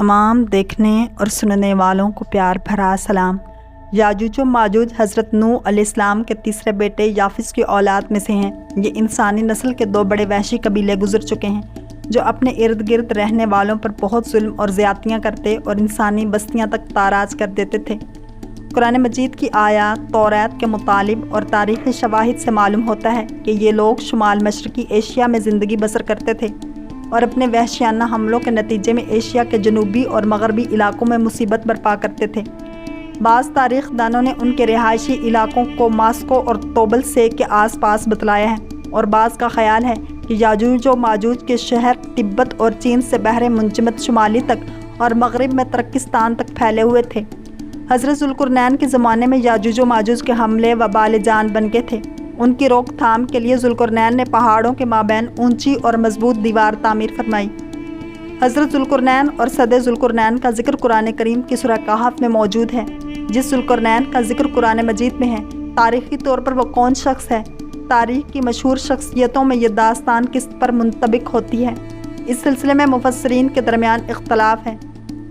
तमाम देखने और सुनने वालों को प्यार भरा सलाम। याजूज व माजूज हज़रत नूह अलैहिस्सलाम के तीसरे बेटे याफिस की औलाद में से हैं। ये इंसानी नस्ल के दो बड़े वहशी कबीले गुजर चुके हैं जो अपने इर्द गिर्द रहने वालों पर बहुत जुल्म और ज़्यादतियाँ करते और इंसानी बस्तियाँ तक ताराज कर देते थे। कुरान मजीद की आयात तौरात के मुतालिब और तारीख़ी शवाहिद से मालूम होता है कि ये लोग शुमाल मशरक़ी एशिया में ज़िंदगी बसर करते थे और अपने वहशियाना हमलों के नतीजे में एशिया के जनूबी और मगरबी इलाकों में मुसीबत बर्पा करते थे। बाज़ तारीख़ दानों ने उनके रिहायशी इलाकों को मास्को और तोबल सेक के आस पास बतलाया है और बाज़ का ख्याल है कि याजूज व माजूज के शहर तिब्बत और चीन से बहरे मुंजमद शुमाली तक और मगरब में तुर्किस्तान तक फैले हुए थे। हज़रत ज़ुल्क़ुरनैन के ज़माने में याजूज व माजूज के हमले वबाल जान बन गए थे। उनकी रोकथाम के लिए ज़ुल्क़ुरनैन ने पहाड़ों के माबैन ऊंची और मजबूत दीवार तामीर फरमाई। हज़रत ज़ुल्क़ुरनैन और सदे ज़ुल्क़ुरनैन का जिक्र कुरान करीम की सूरह कहफ़ में मौजूद है। जिस ज़ुल्क़ुरनैन का जिक्र कुरान मजीद में है, तारीख़ी तौर पर वो कौन शख्स है? तारीख़ की मशहूर शख्सियतों में यह दास्तान किस पर मुंतबिक होती है? इस सिलसिले में मुफस्सिरीन के दरमियान इख्तलाफ है।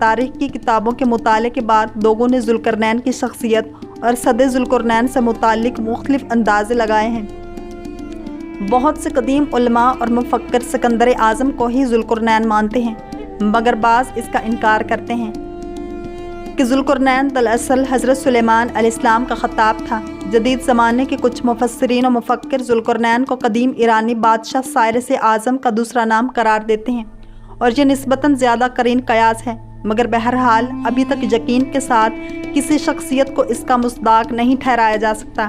तारीख़ की किताबों के मुताले के बाद लोगों ने ज़ुल्क़ुरनैन की शख्सियत और सदे ज़ुल्क़ुरनैन से मुताल्लिक़ मुख्तलिफ़ अंदाज़े लगाए हैं। बहुत से कदीम उलमा और मुफक्किर सिकंदर आज़म को ही ज़ुल्क़ुरनैन मानते हैं, मगर बाज़ इसका इनकार करते हैं कि ज़ुल्क़ुरनैन दरअसल हज़रत सुलेमान अलैहिस्सलाम का ख़ताब था। जदीद ज़माने के कुछ मुफस्सिरीन और मुफक्किर ज़ुल्क़ुरनैन को कदीम ईरानी बादशाह साइरस आज़म का दूसरा नाम करार देते हैं और यह निस्बतन ज़्यादा करीन कयास है, मगर बहरहाल अभी तक यकीन के साथ किसी शख्सियत को इसका मुस्दाक नहीं ठहराया जा सकता।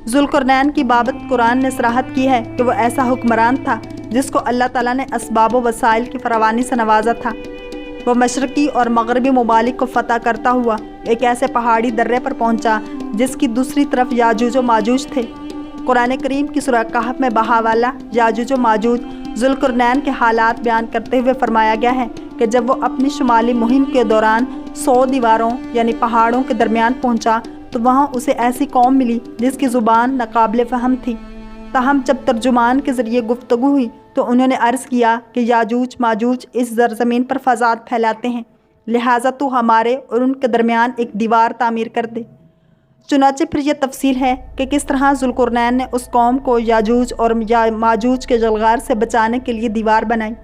ज़ुल्क़ुरनैन की बाबत कुरान ने सराहत की है कि वह ऐसा हुक्मरान था जिसको अल्लाह ताला ने असबाब व वसाइल की फरावानी से नवाजा था। वह मशरक़ी और मगरबी ममालिक को फ़तह करता हुआ एक ऐसे पहाड़ी दर्रे पर पहुँचा जिसकी दूसरी तरफ याजूज व माजूज थे। कुरान करीम की सूरह कहफ़ में बहावाला याजूज व माजूज ज़ुल्क़ुरनैन के हालात बयान करते हुए फरमाया गया है कि जब वो अपनी शुमाली मुहिम के दौरान 100 दीवारों यानी पहाड़ों के दरमियान पहुंचा तो वहां उसे ऐसी कौम मिली जिसकी ज़ुबान नाकाबिल फ़हम थी। ताहम जब तर्जुमान के ज़रिए गुफ्तगू हुई तो उन्होंने अर्ज़ किया कि याजूज माजूज इस ज़रज़मीन पर फ़साद फैलाते हैं, लिहाजा तो हमारे और उनके दरमियान एक दीवार तामीर कर दे। चुनाचे फिर यह तफसील है कि किस तरह ज़ुल्क़ुरनैन ने उस कौम को याजूज और माजूज के जलगार से बचाने के लिए दीवार बनाई,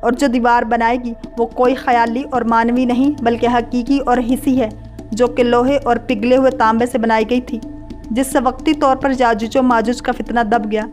और जो दीवार बनाएगी वो कोई ख़याली और मानवी नहीं बल्कि हकीकी और हिस्सी है, जो कि लोहे और पिघले हुए तांबे से बनाई गई थी, जिससे वक्ती तौर पर याजूज व माजूज का फितना दब गया।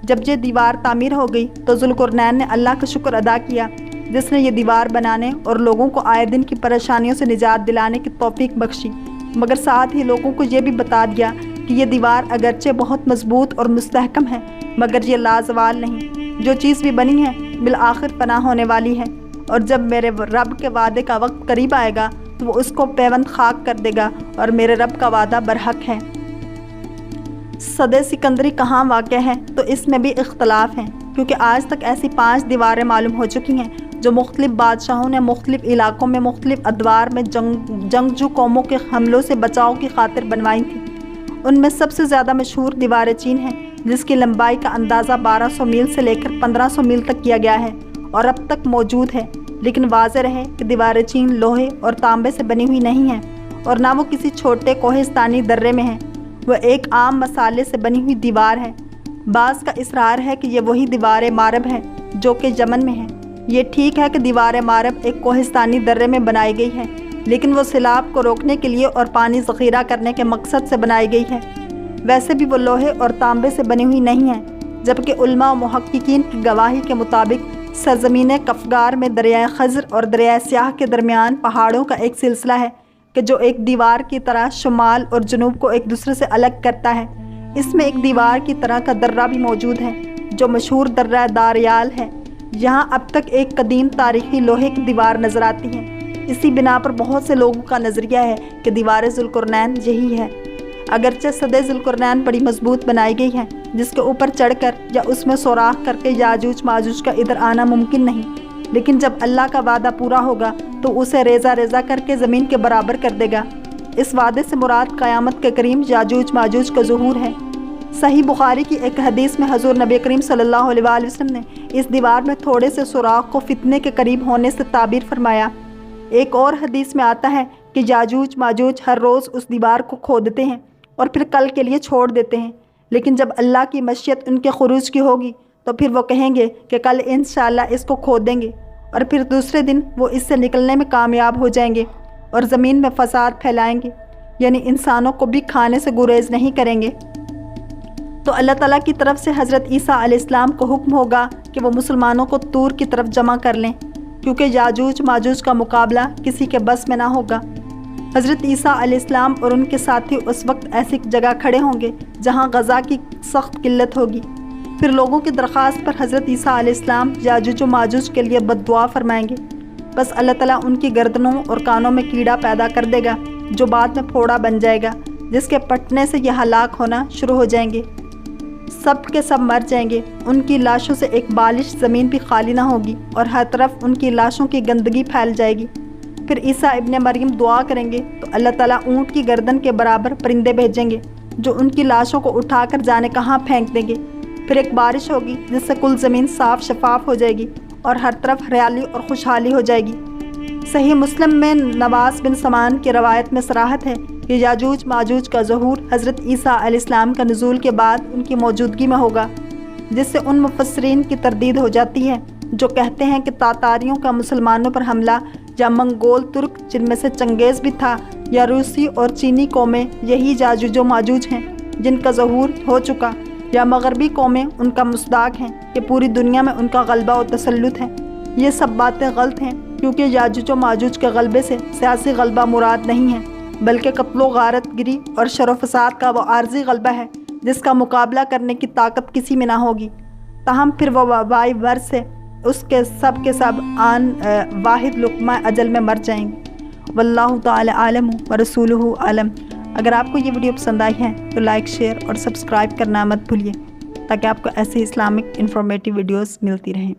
जब ये दीवार तामीर हो गई तो ज़ुल्क़ुरनैन ने अल्लाह का शुक्र अदा किया जिसने ये दीवार बनाने और लोगों को आए दिन की परेशानियों से निजात दिलाने की तौफीक बख्शी, मगर साथ ही लोगों को ये भी बता दिया कि ये दीवार अगरचे बहुत मजबूत और मुस्तहकम है, मगर ये लाजवाल नहीं। जो चीज़ भी बनी है बिलआखिर फना होने वाली है, और जब मेरे रब के वादे का वक्त करीब आएगा तो वो उसको पैबंद खाक कर देगा, और मेरे रब का वादा बरहक है। सदे सिकंदरी कहाँ वाक़या है तो इसमें भी इख्तलाफ हैं, क्योंकि आज तक ऐसी 5 दीवारें मालूम हो चुकी हैं जो मुख्तलिफ़ बादशाहों ने मुख्तलिफ़ इलाकों में मुख्तलिफ़ अदवार में जंगजू कौमों के हमलों से बचाव की खातिर बनवाई थी। उनमें सबसे ज़्यादा मशहूर दीवार चीन है, जिसकी लंबाई का अंदाज़ा 1200 मील से लेकर 1500 मील तक किया गया है और अब तक मौजूद है। लेकिन वाज़ेह रहे कि दीवार चीन लोहे और तांबे से बनी हुई नहीं है और ना वो किसी छोटे कोहिस्तानी दर्रे में है, वह एक आम मसाले से बनी हुई दीवार है। बाज़ का इसरार है कि यह वही दीवार मारब है जो कि यमन में है। ये ठीक है कि दीवार मारब एक कोहिस्तानी दर्रे में बनाई गई है, लेकिन वो सैलाब को रोकने के लिए और पानी ज़ख़ीरा करने के मकसद से बनाई गई है। वैसे भी वो लोहे और तांबे से बनी हुई नहीं है, जबकि उलमा और मुहक्किकीन की गवाही के मुताबिक सरज़मीन कफ़गार में दरियाए खज़र और दरियाए स्याह के दरमियान पहाड़ों का एक सिलसिला है कि जो एक दीवार की तरह शुमाल और जनूब को एक दूसरे से अलग करता है। इसमें एक दीवार की तरह का दर्रा भी मौजूद है जो मशहूर दर्रा दारियाल है। यहाँ अब तक एक कदीम तारीख़ी लोहे की दीवार नज़र आती है। इसी बिना पर बहुत से लोगों का नज़रिया है कि दीवार ज़ुल्क़ुरनैन यही है। अगरचे सदे ज़ुल्क़ुरनैन बड़ी मजबूत बनाई गई है, जिसके ऊपर चढ़कर या उसमें सुराख करके याजूज माजूज का इधर आना मुमकिन नहीं, लेकिन जब अल्लाह का वादा पूरा होगा तो उसे रेज़ा रेज़ा करके ज़मीन के बराबर कर देगा। इस वादे से मुराद क़यामत के करीम याजूज माजूज का ज़ुहूर है। सही बुखारी की एक हदीस में हज़ूर नबी करीम सल्लल्लाहु अलैहि वसल्लम ने इस दीवार में थोड़े से सुराख को फितने के करीब होने से ताबीर फरमाया। ایک اور حدیث میں آتا ہے کہ یاجوج ماجوج ہر روز اس دیوار کو کھودتے ہیں اور پھر کل کے لیے چھوڑ دیتے ہیں، لیکن جب اللہ کی مشیت ان کے خروج کی ہوگی تو پھر وہ کہیں گے کہ کل انشاءاللہ اس کو کھود دیں گے، اور پھر دوسرے دن وہ اس سے نکلنے میں کامیاب ہو جائیں گے اور زمین میں فساد پھیلائیں گے، یعنی انسانوں کو بھی کھانے سے گریز نہیں کریں گے۔ تو اللہ تعالیٰ کی طرف سے حضرت عیسیٰ علیہ السلام کو حکم ہوگا کہ وہ مسلمانوں کو طور کی طرف جمع کر لیں، کیونکہ یاجوج ماجوج کا مقابلہ کسی کے بس میں نہ ہوگا۔ حضرت عیسیٰ علیہ السلام اور ان کے ساتھی اس وقت ایسی جگہ کھڑے ہوں گے جہاں غذا کی سخت قلت ہوگی۔ پھر لوگوں کی درخواست پر حضرت عیسیٰ علیہ السلام یاجوج و ماجوج کے لیے بد دعا فرمائیں گے، بس اللہ تعالیٰ ان کی گردنوں اور کانوں میں کیڑا پیدا کر دے گا جو بعد میں پھوڑا بن جائے گا، جس کے پٹنے سے یہ ہلاک ہونا شروع ہو جائیں گے، سب کے سب مر جائیں گے۔ ان کی لاشوں سے ایک بالش زمین بھی خالی نہ ہوگی اور ہر طرف ان کی لاشوں کی گندگی پھیل جائے گی۔ پھر عیسیٰ ابن مریم دعا کریں گے تو اللہ تعالیٰ اونٹ کی گردن کے برابر پرندے بھیجیں گے جو ان کی لاشوں کو اٹھا کر جانے کہاں پھینک دیں گے۔ پھر ایک بارش ہوگی جس سے کل زمین صاف شفاف ہو جائے گی اور ہر طرف ہریالی اور خوشحالی ہو جائے گی۔ صحیح مسلم میں نواس بن سمان کی روایت میں صراحت ہے کہ یاجوج ماجوج کا ظہور حضرت عیسیٰ علیہ السلام کا نزول کے بعد ان کی موجودگی میں ہوگا، جس سے ان مفسرین کی تردید ہو جاتی ہے جو کہتے ہیں کہ تاتاریوں کا مسلمانوں پر حملہ یا منگول ترک جن میں سے چنگیز بھی تھا یا روسی اور چینی قومیں یہی یاجوج و ماجوج ہیں جن کا ظہور ہو چکا، یا مغربی قومیں ان کا مصداق ہیں کہ پوری دنیا میں ان کا غلبہ و تسلط ہے۔ یہ سب باتیں غلط ہیں، کیونکہ یاجوج و ماجوج کے غلبے سے سیاسی غلبہ مراد نہیں ہے، بلکہ قتل و غارت گری اور شر و فساد کا وہ عارضی غلبہ ہے جس کا مقابلہ کرنے کی طاقت کسی میں نہ ہوگی۔ تاہم پھر وہ وبائی مرض سے اس کے سب آن واحد لقمہ اجل میں مر جائیں گے۔ واللہ تعالی عالم ورسولہ عالم۔ اگر آپ کو یہ ویڈیو پسند آئی ہے تو لائک، شیئر اور سبسکرائب کرنا مت بھولیے تاکہ آپ کو ایسے اسلامک انفارمیٹیو ویڈیوز ملتی رہیں۔